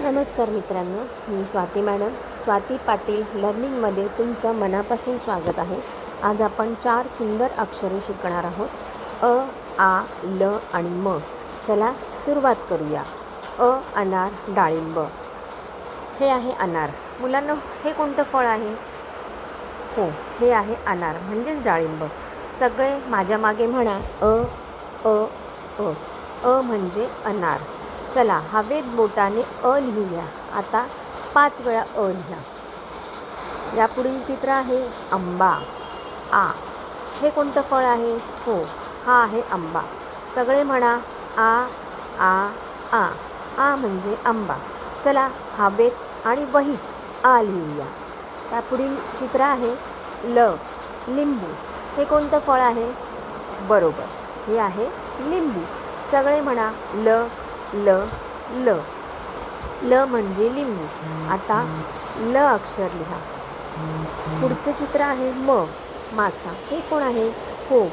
नमस्कार मित्रांनो, मी स्वाती मॅडम स्वाती पाटील लर्निंगमध्ये तुमचं मनापासून स्वागत आहे. आज आपण 4 सुंदर अक्षरे शिकणार आहोत. अ, आ, ल आणि म. चला सुरुवात करूया. अ अनार डाळिंब. हे आहे अनार. मुलांना हे कोणतं फळ आहे? हो, हे आहे अनार म्हणजेच डाळिंब. सगळे माझ्या मागे म्हणा अ अ अ. अ म्हणजे अनार. चला हवेत बोटाने अ लिहूया. आता 5 वेळा अ लिहा. यापुढील चित्र आहे आंबा. आ. हे कोणतं फळ आहे? हो, हा आहे आंबा. सगळे म्हणा आ आ आ. आ म्हणजे आंबा. चला हवेत आणि वहीत आ लिहूया. त्यापुढील चित्र आहे ल. लिंबू. हे कोणतं फळ आहे? बरोबर, हे आहे लिंबू. सगळे म्हणा ल ल ल. ल म्हणजे लिंबू. आता ल अक्षर लिहा. पुढचं चित्र आहे म. मासा. हे कोण आहे? हो,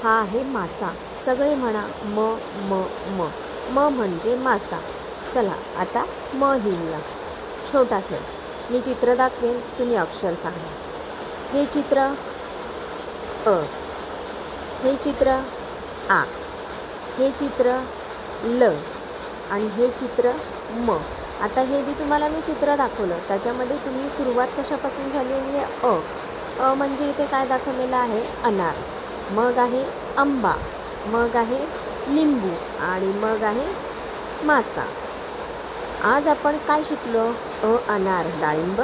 हा आहे मासा. सगळे म्हणा म म म. म म्हणजे मासा. चला आता म लिहूया. छोटा खेळ. मी चित्र दाखवेन, तुम्ही अक्षर सांगा. हे चित्र अ. हे चित्र आ. हे चित्र ल आणि हे चित्र म. आता हे जे तुम्हाला मी चित्र दाखवलं त्याच्यामध्ये तुम्ही सुरुवात कशापासून झालेली आहे? अ. अ म्हणजे इथे काय दाखवलेलं आहे? अनार. मग आहे आंबा, मग आहे लिंबू आणि मग आहे मासा. आज आपण काय शिकलो? अ अनार डाळिंब,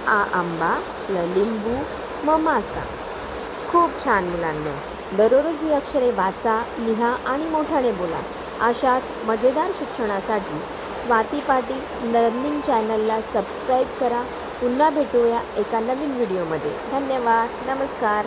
आ आंबा, ल लिंबू, म मासा. खूप छान मुलांनो. दररोज ही अक्षरे वाचा, लिहा आणि मोठ्याने बोला. अशाच मजेदार शिक्षणासाठी स्वाती पाटील लर्निंग चॅनलला सबस्क्राईब करा. पुन्हा भेटूया एका नवीन व्हिडिओमध्ये. धन्यवाद. नमस्कार.